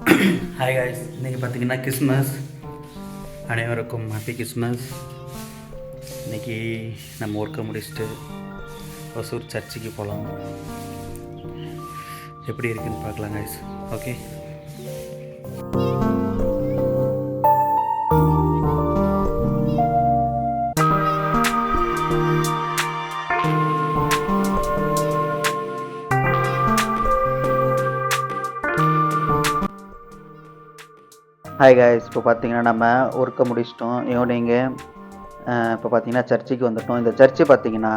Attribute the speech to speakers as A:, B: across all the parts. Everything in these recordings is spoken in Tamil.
A: ஹாய் காய்ஸ், இன்றைக்கி பார்த்தீங்கன்னா கிறிஸ்மஸ். அனைவருக்கும் ஹாப்பி கிறிஸ்மஸ். இன்றைக்கி நம்ம ஒர்க்கை முடிச்சுட்டு ஒசூர் சர்ச்சுக்கு போகலாம். எப்படி இருக்குன்னு பார்க்கலாம் காய்ஸ். ஓகே. ஹாய் காய்ஸ், இப்போ பார்த்தீங்கன்னா நம்ம ஒர்க்கை முடிச்சிட்டோம். ஈவினிங்கு இப்போ பார்த்தீங்கன்னா சர்ச்சுக்கு வந்துட்டோம். இந்த சர்ச்சு பார்த்தீங்கன்னா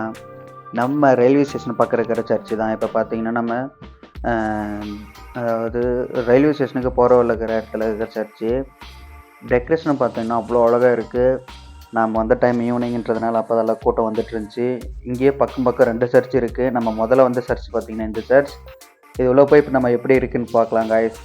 A: நம்ம ரயில்வே ஸ்டேஷன் பக்கம் இருக்கிற சர்ச்சு தான். இப்போ பார்த்தீங்கன்னா நம்ம அதாவது ரயில்வே ஸ்டேஷனுக்கு போகிற இருக்கிற இடத்துல இருக்கிற சர்ச்சு. டெக்கரேஷன் பார்த்தீங்கன்னா அவ்வளோ அழகாக இருக்குது. நம்ம வந்த டைம் ஈவினிங்ன்றதுனால அப்போ அதெல்லாம் கூட்டம் வந்துட்டு இருந்துச்சு. இங்கேயே பக்கம் 2 சர்ச் இருக்குது. நம்ம முதல்ல வந்த சர்ச் பார்த்தீங்கன்னா இந்த சர்ச். இது உள்ள போய் இப்போ நம்ம எப்படி இருக்குன்னு பார்க்கலாம் காய்ஸ்.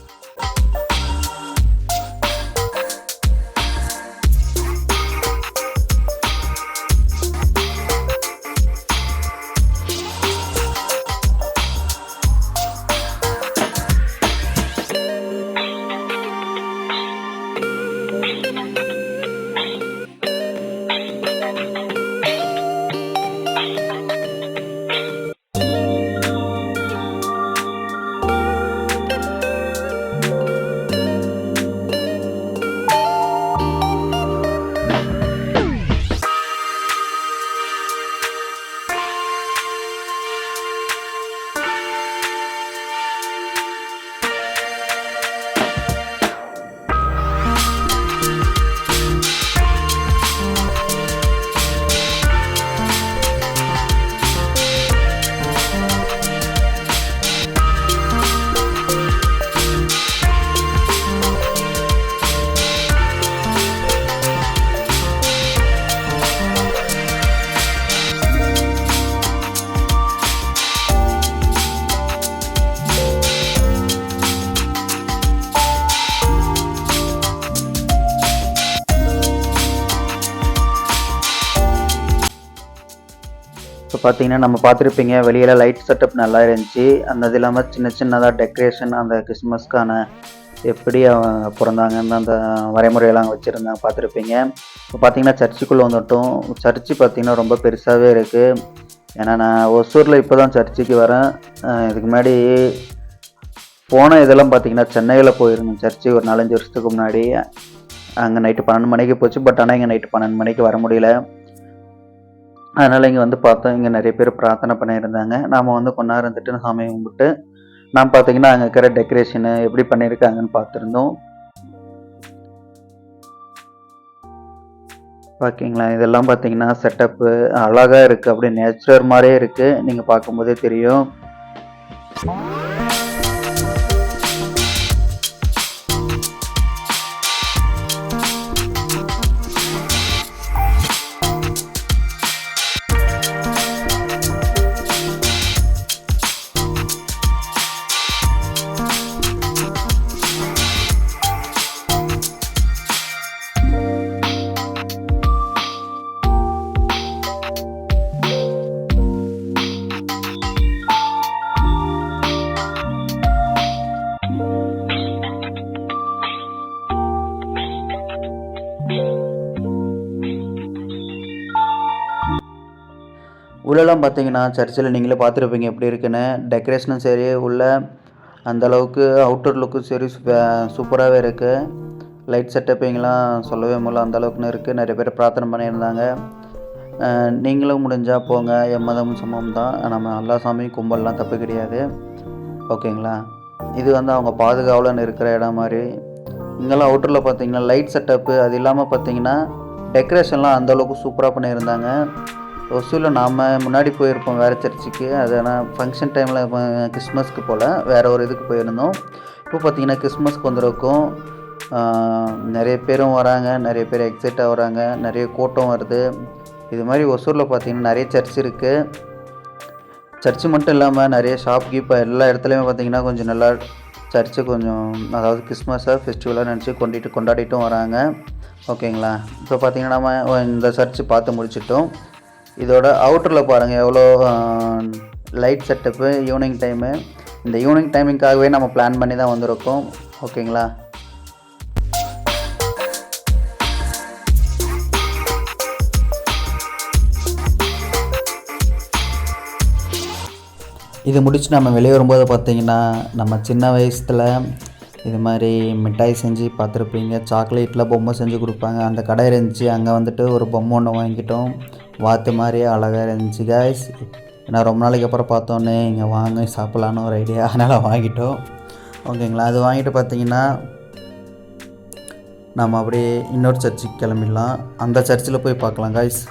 A: இப்போ பார்த்தீங்கன்னா நம்ம பார்த்துருப்பீங்க, வெளியில் லைட் செட்டப் நல்லா இருந்துச்சு. அந்த இது இல்லாமல் சின்னதாக டெக்கரேஷன், அந்த கிறிஸ்மஸ்க்கான எப்படி பிறந்தாங்கன்னு அந்த வரைமுறையெல்லாம் அங்கே வச்சுருந்தாங்க, பார்த்துருப்பீங்க. இப்போ பார்த்தீங்கன்னா சர்ச்சுக்குள்ளே வந்துட்டோம். சர்ச்சு பார்த்தீங்கன்னா ரொம்ப பெருசாகவே இருக்குது. ஏன்னா நான் ஒசூரில் இப்போ தான் சர்ச்சுக்கு வரேன். இதுக்கு முன்னாடி போன இதெல்லாம் பார்த்தீங்கன்னா சென்னையில் போயிருந்தேன் சர்ச்சு ஒரு 4-5 வருஷத்துக்கு முன்னாடி. அங்கே நைட்டு 12 மணிக்கு போச்சு. பட் ஆனால் இங்கே நைட்டு 12 மணிக்கு வர முடியல. அதனால் இங்கே வந்து பார்த்தோம், இங்கே நிறைய பேர் பிரார்த்தனை பண்ணியிருந்தாங்க. நாம் வந்து கொஞ்ச நேரம் இருந்துட்டு சாமி கும்பிட்டு நான் பார்த்தீங்கன்னா அங்கே இருக்கிற டெக்கரேஷனு எப்படி பண்ணியிருக்காங்கன்னு பார்த்துருந்தோம். ஓகேங்களா, இதெல்லாம் பார்த்தீங்கன்னா செட்டப்பு அழகாக இருக்குது. அப்படியே நேச்சுரல் மாதிரியே இருக்குது. நீங்கள் பார்க்கும்போதே தெரியும். உள்ளெல்லாம் பார்த்தீங்கன்னா சர்ச்சில் நீங்களே பார்த்துருப்பீங்க எப்படி இருக்குன்னு. டெக்கரேஷனும் சரி, உள்ள அந்தளவுக்கு அவுட்டர் லுக்கும் சரி சூப்பராகவே இருக்குது. லைட் செட்டப்பிங்கெலாம் சொல்லவே முடியல, அந்தளவுக்குன்னு இருக்குது. நிறைய பேர் பிரார்த்தனை பண்ணியிருந்தாங்க. நீங்களும் முடிஞ்சால் போங்க. எம்மதமும் சமம் தான். நம்ம எல்லா சாமியும் கும்பல்லாம் தப்பு கிடையாது. ஓகேங்களா, இது வந்து அவங்க பாதுகாவலன்னு இருக்கிற இடம் மாதிரி. இங்கெல்லாம் அவுட்டரில் பார்த்தீங்கன்னா லைட் செட்டப்பு, அது இல்லாமல் பார்த்தீங்கன்னா டெக்கரேஷன்லாம் அந்தளவுக்கு சூப்பராக பண்ணியிருந்தாங்க. ஒசூரில் நாம் முன்னாடி போயிருப்போம் வேறு சர்ச்சுக்கு. அது ஆனால் ஃபங்க்ஷன் டைமில் கிறிஸ்மஸ்க்கு போல் வேறு ஒரு இதுக்கு போயிருந்தோம். இப்போ பார்த்திங்கன்னா கிறிஸ்மஸ்க்கு வந்திருக்கோம். நிறைய பேரும் வராங்க, நிறைய பேர் எக்ஸைட்டாக வராங்க, நிறைய கூட்டம் வருது. இது மாதிரி ஒசூரில் பார்த்திங்கன்னா நிறைய சர்ச் இருக்குது. சர்ச்சு மட்டும் இல்லாமல் நிறைய ஷாப் கீப் எல்லா இடத்துலையுமே பார்த்திங்கன்னா கொஞ்சம் நல்லா சர்ச்சு கொஞ்சம் அதாவது கிறிஸ்மஸை ஃபெஸ்டிவலாக நினச்சி கொண்டாடிட்டும் வராங்க. ஓகேங்களா, இப்போ பார்த்திங்கன்னா நம்ம இந்த சர்ச்சு பார்த்து முடிச்சிட்டோம். இதோட அவுட்டரில் பாருங்கள் எவ்வளோ லைட் செட்டப்பு. ஈவினிங் டைமு, இந்த ஈவினிங் டைமிங்காகவே நம்ம பிளான் பண்ணி தான் வந்திருக்கோம். ஓகேங்களா. இது முடிச்சு நம்ம வெளியே வரும்போது பார்த்திங்கன்னா நம்ம சின்ன வயசில் இது மாதிரி மிட்டாய் செஞ்சு பார்த்துருப்பீங்க. சாக்லேட்டில் பொம்மை செஞ்சு கொடுப்பாங்க. அந்த கடை இருந்துச்சு. அங்கே வந்துட்டு ஒரு பொம்மை ஒன்று வாங்கிட்டோம். வாத்து மாதிரியே அழகாக இருந்துச்சு காய்ஸ். நான் ரொம்ப நாளைக்கு அப்புறம் பார்த்தோன்னே இங்கே வாங்க சாப்பிட்லான்னு ஒரு ஐடியா, அதனால் வாங்கிட்டோம். ஓகேங்களா. அது வாங்கிட்டு பார்த்திங்கன்னா நம்ம அப்படியே இன்னொரு சர்ச்சுக்கு கிளம்பிடலாம். அந்த சர்ச்சில் போய் பார்க்கலாம் காய்ஸ்.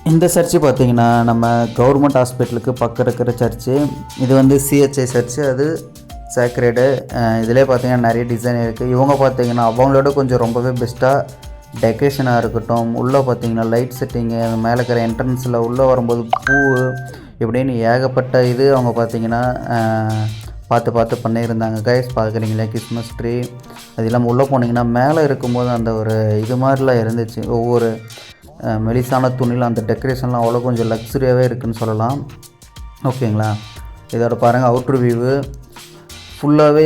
A: இந்த சர்ச்சு பார்த்திங்கன்னா நம்ம கவர்மெண்ட் ஹாஸ்பிட்டலுக்கு பக்கம் இருக்கிற சர்ச்சு. இது வந்து சிஹெச்ஐ சர்ச்சு, அது சேக்ரேடு. இதிலே பார்த்திங்கன்னா நிறைய டிசைன் இருக்குது. இவங்க பார்த்திங்கன்னா அவங்களோட கொஞ்சம் ரொம்பவே பெஸ்ட்டாக டெக்கரேஷனாக இருக்கட்டும், உள்ளே பார்த்திங்கன்னா லைட் செட்டிங்கு, அந்த மேலே இருக்கிற என்ட்ரன்ஸில் உள்ளே வரும்போது பூ இப்படின்னு ஏகப்பட்ட இது அவங்க பார்த்திங்கன்னா பார்த்து பண்ணியிருந்தாங்க கைஸ். பார்க்குறீங்களே Christmas tree. அது இல்லாமல் உள்ளே போனீங்கன்னா மேலே இருக்கும்போது அந்த ஒரு இது மாதிரிலாம் இருந்துச்சு. ஒவ்வொரு மெலிசான துணியில் அந்த டெக்கரேஷன்லாம் அவ்வளோ கொஞ்சம் லக்ஸரியாகவே இருக்குதுன்னு சொல்லலாம். ஓகேங்களா. இதோட பாருங்கள் அவுட்ரு வியூவு ஃபுல்லாகவே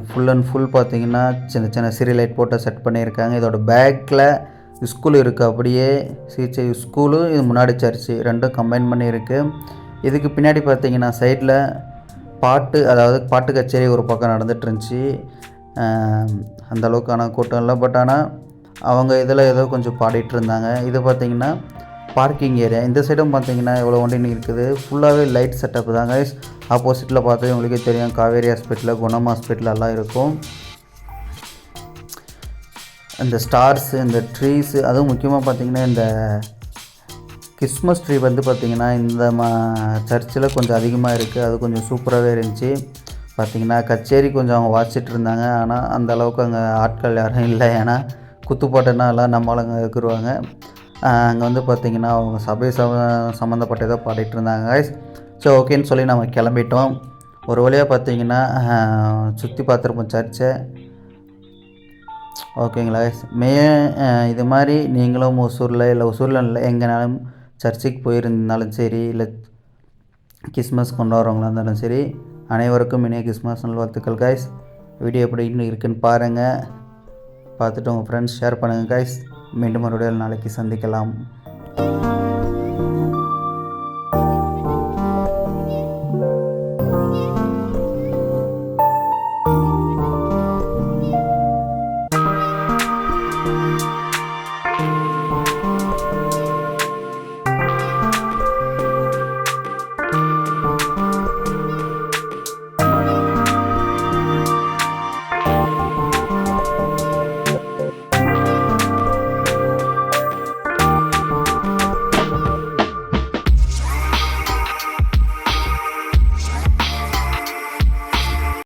A: ஃபுல் அண்ட் ஃபுல் பார்த்திங்கன்னா சின்ன சின்ன சிறிய லைட் போட்டு செட் பண்ணியிருக்காங்க. இதோட பேக்கில் ஸ்கூல் இருக்குது. அப்படியே சிஹெச்ஐ ஸ்கூலு, இது முன்னாடி சர்ச்சு, ரெண்டும் கம்பைன் பண்ணியிருக்கு. இதுக்கு பின்னாடி பார்த்திங்கன்னா சைடில் அதாவது பாட்டு கச்சேரி ஒரு பக்கம் நடந்துகிட்டு இருந்துச்சு. அந்தளவுக்கான கூட்டம் இல்லை, பட் ஆனால் அவங்க இதில் ஏதோ கொஞ்சம் பாடிட்டு இருந்தாங்க. இது பார்த்திங்கன்னா பார்க்கிங் ஏரியா. இந்த சைடும் பார்த்திங்கன்னா எவ்வளோ வண்டி இருக்குது. ஃபுல்லாகவே லைட் செட்டப் தாங்க. ஆப்போசிட்டில் பார்த்து உங்களுக்கே தெரியும் காவேரி ஹாஸ்பிட்டலில், குணம் ஹாஸ்பிட்டல் எல்லாம் இருக்கும். இந்த ஸ்டார்ஸு, இந்த ட்ரீஸு, அதுவும் முக்கியமாக பார்த்திங்கன்னா இந்த கிறிஸ்மஸ் ட்ரீ வந்து பார்த்திங்கன்னா இந்த சர்ச்சில் கொஞ்சம் அதிகமாக இருக்குது. அது கொஞ்சம் சூப்பராகவே இருந்துச்சு. பார்த்திங்கன்னா கச்சேரி கொஞ்சம் அவங்க வாசிச்சுட்டு இருந்தாங்க. ஆனால் அந்த அளவுக்கு அங்கே ஆட்கள் யாரும் இல்லை. ஏன்னா குத்துப்பாட்டுன்னா எல்லாம் நம்மளுங்க இருக்கிறாங்க. அங்கே வந்து பார்த்திங்கன்னா அவங்க சபை சம்மந்தப்பட்ட ஏதோ பாடிட்டு இருந்தாங்க கைஸ். ஸோ ஓகேன்னு சொல்லி நம்ம கிளம்பிட்டோம். ஒரு வழியாக பார்த்திங்கன்னா சுற்றி பார்த்துருப்போம் சர்ச்சை. ஓகேங்களா கைஸ். இது மாதிரி நீங்களும் ஒசூரில் இல்லை எங்கேனாலும் சர்ச்சுக்கு போயிருந்தாலும் சரி, இல்லை கிறிஸ்மஸ் கொண்டாடுறவங்களா இருந்தாலும் சரி, அனைவருக்கும் இனிய கிறிஸ்மஸ் நல்வாழ்த்துக்கள் கைஸ். வீடியோ எப்படி இருக்குன்னு பாருங்கள். பார்த்துட்டு உங்கள் ஃப்ரெண்ட்ஸ் ஷேர் பண்ணுங்கள் கைஸ். மீண்டும் மறுபடியும் நாளைக்கு சந்திக்கலாம்.